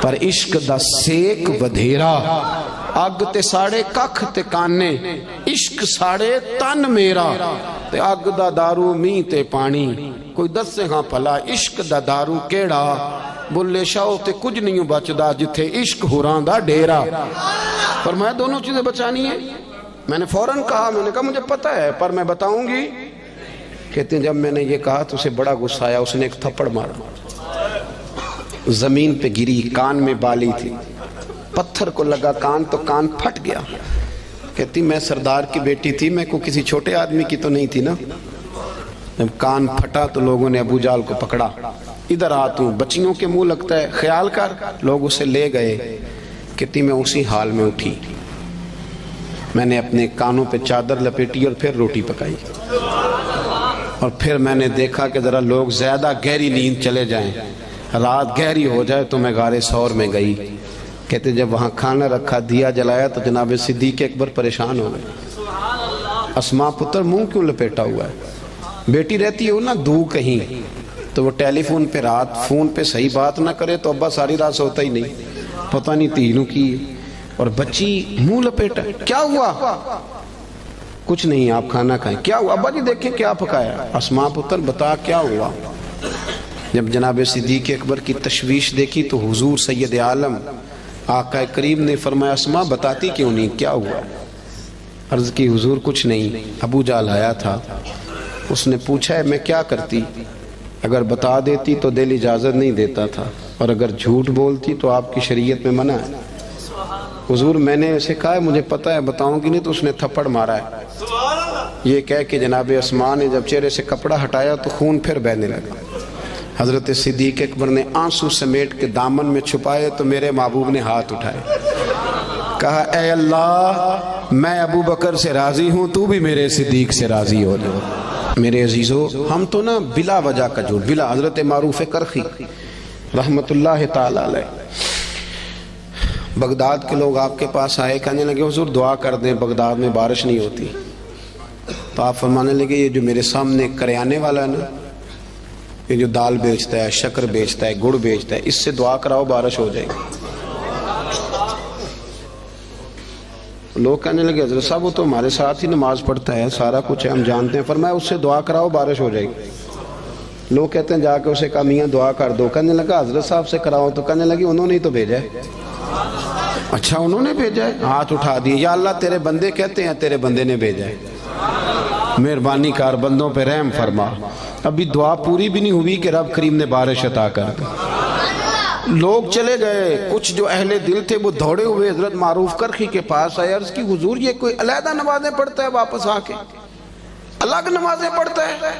پر عشق دا سیک ودھیرا. اگ تے ساڑے ککھ تے کانے، عشق ساڑے تن میرا. تے اگ دا دارو می تے پانی، کوئی دسے ہاں پھلا عشق دا دارو کیڑا. بلے شاہ تے کچھ نہیں بچدا جتھے عشق ہوران دا ڈیرا. فرمایا دونوں چیزیں بچانی ہیں. میں نے فوراً کہا، میں نے کہا مجھے پتہ ہے پر میں بتاؤں گی. کہتے ہیں جب میں نے یہ کہا تو اسے بڑا غصہ آیا، اس نے ایک تھپڑ مارا، زمین پہ گری، کان میں بالی تھی، پتھر کو لگا کان تو کان پھٹ گیا. کہتی میں سردار کی بیٹی تھی، میں کو کسی چھوٹے آدمی کی تو نہیں تھی نا. جب کان پھٹا تو لوگوں نے ابو جال کو پکڑا، ادھر آ تو بچیوں کے منہ لگتا ہے، خیال کر. لوگ اسے لے گئے. کہتی میں اسی حال میں اٹھی، میں نے اپنے کانوں پہ چادر لپیٹی اور پھر روٹی پکائی، اور پھر میں نے دیکھا کہ ذرا لوگ زیادہ گہری نیند چلے جائیں، رات گہری ہو جائے تو میں غار ثور میں گئی. کہتے جب وہاں کھانا رکھا، دیا جلایا تو جناب صدیق اکبر پریشان ہو گئے. اسماء پتر منہ کیوں لپیٹا ہوا ہے؟ بیٹی رہتی ہے نا دو کہیں تو وہ ٹیلی فون پہ رات فون پہ صحیح بات نہ کرے تو ابا ساری رات سوتا ہی نہیں، پتہ نہیں تینوں کی. اور بچی منہ لپیٹا، کیا ہوا؟ کچھ نہیں آپ کھانا کھائیں. کیا ہوا ابا جی؟ دیکھیں کیا پکایا. اسماء پتر بتا کیا ہوا. جب جناب صدیق اکبر کی تشویش دیکھی تو حضور سید عالم آقا کریم نے فرمایا اسماء بتاتی کیوں نہیں، کیا ہوا؟ عرض کی حضور کچھ نہیں، ابو جال آیا تھا، اس نے پوچھا ہے میں کیا کرتی. اگر بتا دیتی تو دل اجازت نہیں دیتا تھا، اور اگر جھوٹ بولتی تو آپ کی شریعت میں منع ہے. حضور میں نے اسے کہا ہے مجھے پتہ ہے بتاؤں گی نہیں، تو اس نے تھپڑ مارا ہے. یہ کہہ کہ جناب اسماء نے جب چہرے سے کپڑا ہٹایا تو خون پھر بہنے لگا. حضرت صدیق اکبر نے آنسو سمیٹ کے دامن میں چھپائے تو میرے محبوب نے ہاتھ اٹھائے، کہا اے اللہ میں ابو بکر سے راضی ہوں، تو بھی میرے صدیق سے راضی ہو جاؤ. میرے عزیزو ہم تو نا بلا وجہ کا جھوٹ، بلا. حضرت معروف کرخی رحمت اللہ تعالی علیہ، بغداد کے لوگ آپ کے پاس آئے، کہنے لگے حضور دعا کر دیں بغداد میں بارش نہیں ہوتی. تو آپ فرمانے لگے یہ جو میرے سامنے کریانے والا ہے نا، یہ جو دال بیچتا ہے، شکر بیچتا ہے، گڑ بیچتا ہے، اس سے دعا کراؤ بارش ہو جائے گی. لوگ کہنے لگے حضرت صاحب وہ تو ہمارے ساتھ ہی نماز پڑھتا ہے، سارا کچھ ہے ہم جانتے ہیں. فرمایا اس سے دعا کراؤ بارش ہو جائے گی. لوگ کہتے ہیں جا کے اسے کہا میاں دعا کر دو. کہنے لگا حضرت صاحب سے کراؤ. تو کہنے لگی انہوں نے ہی تو بھیجا ہے. اچھا انہوں نے بھیجا ہے؟ ہاتھ اٹھا دیے، یا اللہ تیرے بندے کہتے ہیں تیرے بندے نے بھیجا ہے، مہربانی کر بندوں پہ رحم فرما. ابھی دعا پوری بھی نہیں ہوئی کہ رب کریم نے بارش عطا کر دی. لوگ چلے گئے، کچھ جو اہل دل تھے وہ دوڑے ہوئے حضرت معروف کرخی کے پاس آئے. عرض کی حضور یہ کوئی علیحدہ نمازیں پڑھتا ہے، واپس آ کے الگ نمازیں پڑھتا ہے.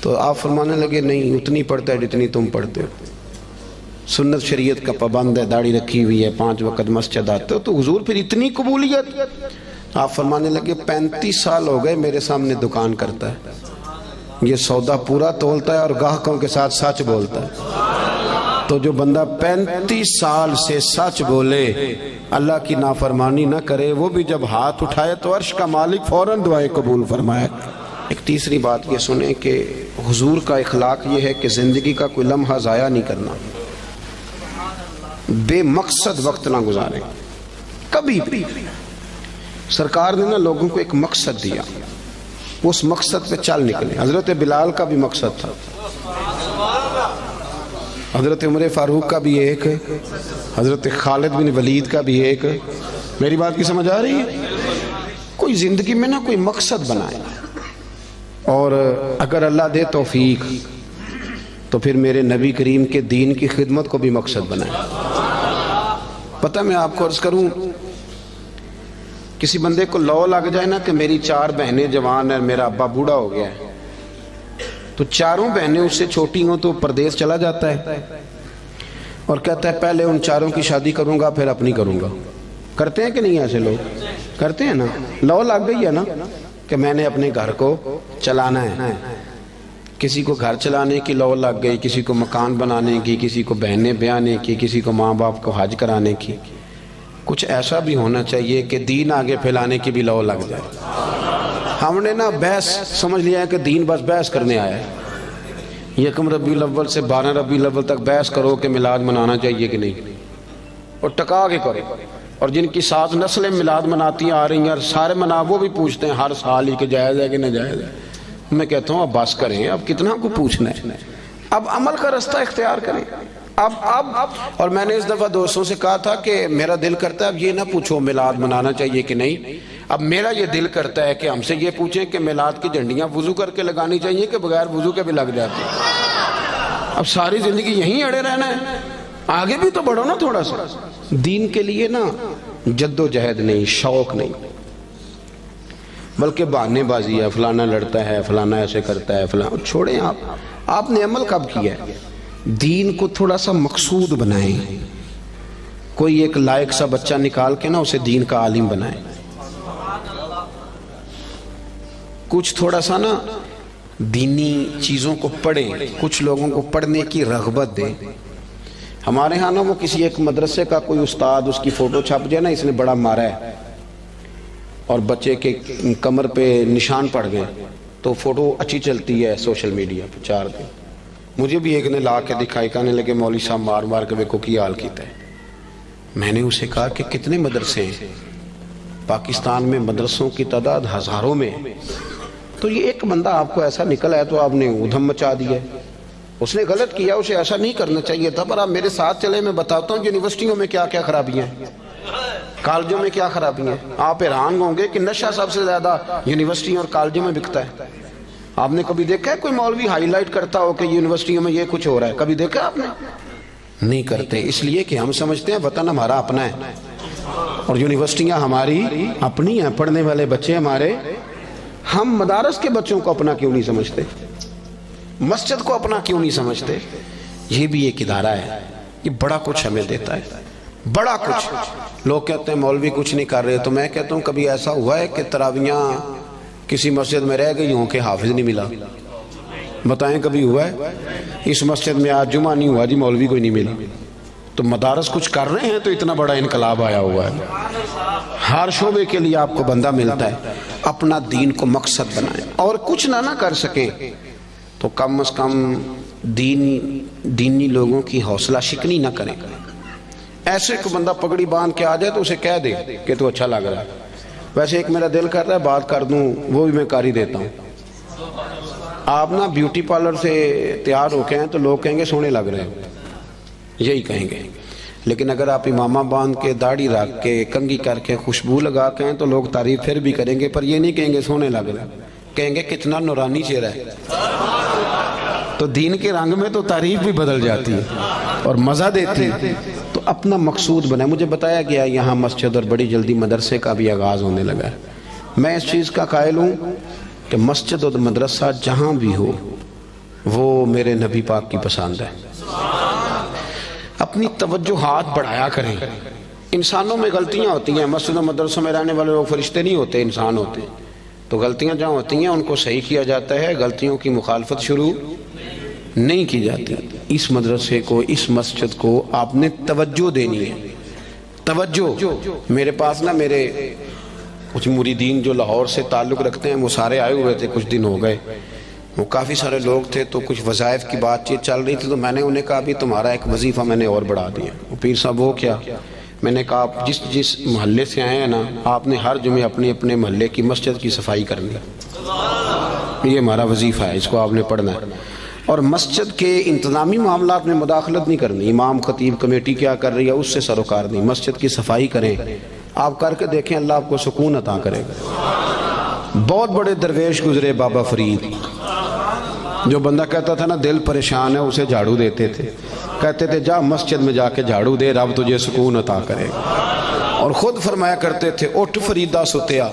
تو آپ فرمانے لگے نہیں اتنی پڑھتا ہے جتنی تم پڑھتے ہو، سنت شریعت کا پابند ہے، داڑھی رکھی ہوئی ہے، 5 وقت مسجد آتے ہو، تو حضور پھر اتنی قبولیت؟ آپ فرمانے لگے 35 سال ہو گئے میرے سامنے دکان کرتا ہے، یہ سودا پورا تولتا ہے اور گاہکوں کے ساتھ سچ بولتا ہے۔ تو جو بندہ 35 سال سے سچ بولے، اللہ کی نافرمانی نہ کرے، وہ بھی جب ہاتھ اٹھائے تو عرش کا مالک فوراً دعائیں قبول فرمائے۔ ایک تیسری بات یہ سنیں کہ حضور کا اخلاق یہ ہے کہ زندگی کا کوئی لمحہ ضائع نہیں کرنا، بے مقصد وقت نہ گزاریں کبھی بھی۔ سرکار نے نا لوگوں کو ایک مقصد دیا، اس مقصد پہ چل نکلے۔ حضرت بلال کا بھی مقصد تھا، حضرت عمر فاروق کا بھی ایک، حضرت خالد بن ولید کا بھی ایک۔ میری بات کی سمجھ آ رہی ہے؟ کوئی زندگی میں نا کوئی مقصد بنائے، اور اگر اللہ دے توفیق تو پھر میرے نبی کریم کے دین کی خدمت کو بھی مقصد بنائے۔ پتہ میں آپ کو عرض کروں، کسی بندے کو لو لگ جائے نا کہ میری 4 بہنیں جوان ہیں، میرا ابا بوڑھا ہو گیا ہے، تو 4 بہنیں اس سے چھوٹی ہوں تو پردیس چلا جاتا ہے اور کہتا ہے پہلے ان 4 کی شادی کروں گا پھر اپنی کروں گا۔ کرتے ہیں کہ نہیں ایسے لوگ؟ کرتے ہیں نا۔ لو لگ گئی ہے نا کہ میں نے اپنے گھر کو چلانا ہے۔ کسی کو گھر چلانے کی لو لگ گئی، کسی کو مکان بنانے کی، کسی کو بہنیں بیانے کی، کسی کو ماں باپ کو حج کرانے کی۔ کچھ ایسا بھی ہونا چاہیے کہ دین آگے پھیلانے کی بھی لو لگ جائے۔ ہم نے نا بحث سمجھ لیا ہے کہ دین بس بحث کرنے آیا ہے۔ 1 ربیع الاول سے 12 ربیع الاول تک بحث کرو کہ میلاد منانا چاہیے کہ نہیں، اور ٹکا کے کرو۔ اور جن کی 7 نسلیں میلاد مناتی آ رہی ہیں اور سارے منا، وہ بھی پوچھتے ہیں ہر سال ہی کہ جائز ہے کہ ناجائز ہے۔ میں کہتا ہوں اب بس کریں، اب کتنا کو پوچھنا ہے، اب عمل کا رستہ اختیار کریں۔ اب اور میں نے اس دفعہ دوستوں سے کہا تھا کہ میرا دل کرتا ہے اب یہ نہ پوچھو میلاد منانا چاہیے کہ نہیں، اب میرا یہ دل کرتا ہے کہ ہم سے یہ پوچھیں کہ میلاد کی جھنڈیاں وضو کر کے لگانی چاہیے کہ بغیر وضو کے بھی لگ جاتی ہیں۔ اب ساری زندگی یہیں اڑے رہنا ہے، آگے بھی تو بڑھو نا تھوڑا سا۔ دین کے لیے نا جد و جہد نہیں، شوق نہیں، بلکہ بہانے بازی ہے، فلانا لڑتا ہے، فلانا ایسے کرتا ہے، فلانا۔ چھوڑیں، آپ نے عمل کب کیا ہے؟ دین کو تھوڑا سا مقصود بنائیں، کوئی ایک لائق سا بچہ نکال کے نا اسے دین کا عالم بنائیں، کچھ تھوڑا سا نا دینی چیزوں کو پڑھیں، کچھ لوگوں کو پڑھنے کی رغبت دیں۔ ہمارے ہاں نا وہ کسی ایک مدرسے کا کوئی استاد، اس کی فوٹو چھپ جائے نا اس نے بڑا مارا ہے اور بچے کے کمر پہ نشان پڑ گئے تو فوٹو اچھی چلتی ہے سوشل میڈیا پہ 4 دن۔ مجھے بھی ایک نے لا کے دکھائی، کہنے لگے مولوی صاحب مار مار کے ویکو کی حال کیتا ہے۔ میں نے اسے کہا کہ کتنے مدرسے ہیں پاکستان میں؟ مدرسوں کی تعداد ہزاروں میں، تو یہ ایک بندہ آپ کو ایسا نکلا ہے تو آپ نے ادھم مچا دیا ہے۔ اس نے غلط کیا، اسے ایسا نہیں کرنا چاہیے تھا، پر آپ میرے ساتھ چلے، میں بتاتا ہوں یونیورسٹیوں میں کیا کیا خرابیاں ہیں، کالجوں میں کیا خرابیاں ہیں۔ آپ حیران ہوں گے کہ نشہ سب سے زیادہ یونیورسٹیوں اور کالجوں میں بکتا ہے۔ آپ نے کبھی دیکھا ہے کوئی مولوی ہائی لائٹ کرتا ہو کہ یونیورسٹیوں میں یہ کچھ ہو رہا ہے؟ کبھی دیکھا آپ نے؟ نہیں کرتے، اس لیے کہ ہم سمجھتے ہیں وطن ہمارا اپنا ہے اور یونیورسٹیاں ہماری اپنی ہیں، پڑھنے والے بچے ہمارے۔ ہم مدارس کے بچوں کو اپنا کیوں نہیں سمجھتے؟ مسجد کو اپنا کیوں نہیں سمجھتے؟ یہ بھی ایک ادارہ ہے، یہ بڑا کچھ ہمیں دیتا ہے، بڑا کچھ۔ لوگ کہتے ہیں مولوی کچھ نہیں کر رہے، تو میں کہتا ہوں کبھی ایسا ہوا ہے کہ تراویحاں کسی مسجد میں رہ گئی ہوں کہ حافظ نہیں ملا؟ بتائیں کبھی ہوا ہے؟ اس مسجد میں آج جمعہ نہیں ہوا جی، مولوی کوئی نہیں ملا۔ تو مدارس کچھ کر رہے ہیں تو اتنا بڑا انقلاب آیا ہوا ہے۔ ہر شعبے کے لیے آپ کو بندہ ملتا ہے۔ اپنا دین کو مقصد بنائیں، اور کچھ نہ کر سکیں تو کم از کم دینی لوگوں کی حوصلہ شکنی نہ کریں۔ ایسے کو بندہ پگڑی باندھ کے آ جائے تو اسے کہہ دے کہ تو اچھا لگ رہا ہے۔ ویسے ایک میرا دل کرتا ہے بات کر دوں، وہ بھی میں کر ہی دیتا ہوں۔ آپ نا بیوٹی پارلر سے تیار ہو کے ہیں تو لوگ کہیں گے سونے لگ رہے ہیں، یہی کہیں گے۔ لیکن اگر آپ امامہ باندھ کے، داڑھی رکھ کے، کنگھی کر کے، خوشبو لگا کے ہیں تو لوگ تعریف پھر بھی کریں گے، پر یہ نہیں کہیں گے سونے لگ رہے ہیں، کہیں گے کتنا نورانی چہرہ ہے۔ تو دین کے رنگ میں تو تعریف بھی بدل جاتی ہے اور مزہ دیتی ہے۔ تو اپنا مقصود بنائے۔ مجھے بتایا گیا یہاں مسجد اور بڑی جلدی مدرسے کا بھی آغاز ہونے لگا ہے۔ میں اس چیز کا قائل ہوں کہ مسجد اور مدرسہ جہاں بھی ہو وہ میرے نبی پاک کی پسند ہے۔ اپنی توجہات بڑھایا کریں۔ انسانوں میں غلطیاں ہوتی ہیں، مسجد و مدرسوں میں رہنے والے لوگ فرشتے نہیں ہوتے، انسان ہوتے ہیں، تو غلطیاں جہاں ہوتی ہیں ان کو صحیح کیا جاتا ہے، غلطیوں کی مخالفت شروع نہیں کی جاتی۔ اس مدرسے کو، اس مسجد کو آپ نے توجہ دینی ہے، توجہ۔ میرے پاس نا میرے کچھ مریدین جو لاہور سے تعلق رکھتے ہیں وہ سارے آئے ہوئے تھے، کچھ دن ہو گئے، وہ کافی سارے لوگ تھے، تو کچھ وظائف کی بات چیت چل رہی تھی، تو میں نے انہیں کہا بھی تمہارا ایک وظیفہ میں نے اور بڑھا دیا۔ وہ پیر صاحب وہ کیا؟ میں نے کہا آپ جس محلے سے آئے ہیں نا، آپ نے ہر جمعے اپنے محلے کی مسجد کی صفائی کرنی ہے، یہ ہمارا وظیفہ ہے، اس کو آپ نے پڑھنا ہے۔ اور مسجد کے انتظامی معاملات میں مداخلت نہیں کرنی، امام خطیب کمیٹی کیا کر رہی ہے اس سے سروکار نہیں، مسجد کی صفائی کریں، آپ کر کے دیکھیں اللہ آپ کو سکون عطا کرے گا۔ بہت بڑے درویش گزرے بابا فرید، جو بندہ کہتا تھا نا دل پریشان ہے اسے جھاڑو دیتے تھے، کہتے تھے جا مسجد میں جا کے جھاڑو دے، رب تجھے سکون عطا کرے گا۔ اور خود فرمایا کرتے تھے اٹھ فریدہ ستیا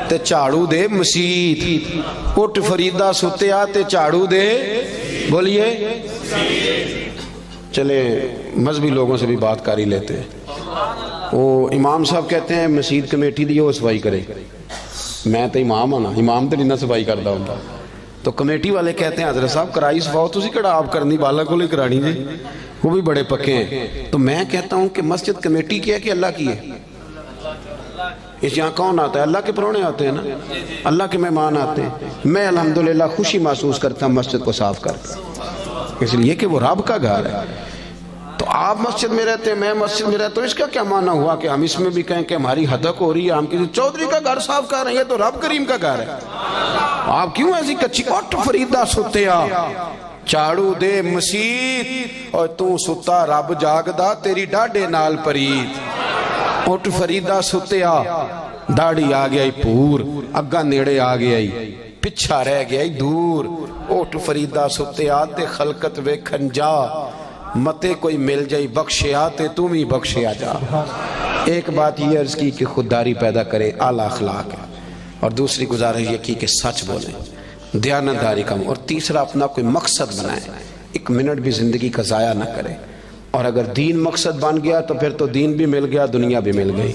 تے جھاڑو دے مسجد، اٹھ فریدہ ستیا تے جھاڑو دے، بولیے۔ چلے مذہبی لوگوں سے بھی بات کر ہی لیتے ہیں۔ وہ امام صاحب کہتے ہیں مسجد کمیٹی دی وہ صفائی کرے، میں تو امام ہوں نا، امام تو نہیں نہ صفائی کرتا ہوں، تو کمیٹی والے کہتے ہیں حضرت صاحب کرائی صفاؤ تسی کڑا آپ کرنی بالا کو لے کرانی جی، وہ بھی بڑے پکے ہیں۔ تو میں کہتا ہوں کہ مسجد کمیٹی کی ہے کہ اللہ کی ہے؟ اس یہاں کون آتا ہے؟ اللہ کے پرونے آتے ہیں نا، اللہ کے مہمان آتے ہیں۔ میں الحمدللہ خوشی محسوس کرتا ہوں مسجد کو صاف کرتا، اس لیے کہ وہ رب کا گھر ہے۔ تو آپ مسجد میں رہتے ہیں، میں مسجد میں رہتا ہوں، اس کا کیا معنی ہوا کہ ہم اس میں بھی کہیں کہ ہماری حدق ہو رہی ہے، ہم کسی چودھری کا گھر صاف کر رہے ہیں، تو رب کریم کا گھر ہے۔ آپ کیوں ایسی کچی؟ اٹھ فریدہ ستیا جھاڑو دے مسجد، اور تو ستا رب جاگدا تیری ڈاڈے نال پرید۔ اٹھ فریدہ ستیا، داڑھی آ گیا پور، اگا نیڑے آ گیا پچھا رہ گیا دور۔ اٹھ فریدہ ستیا تے خلقت ویکھن جا، متے کوئی مل جائی بخشیا تے تم ہی بخشیا جا۔ ایک بات یہ عرض کی کہ خودداری پیدا کرے، اعلیٰ اخلاق ہے، اور دوسری گزارش یہ کی کہ سچ بولیں، دیانتداری کم، اور تیسرا اپنا کوئی مقصد بنائیں، ایک منٹ بھی زندگی کا ضائع نہ کرے، اور اگر دین مقصد بن گیا تو پھر تو دین بھی مل گیا، دنیا بھی مل گئی۔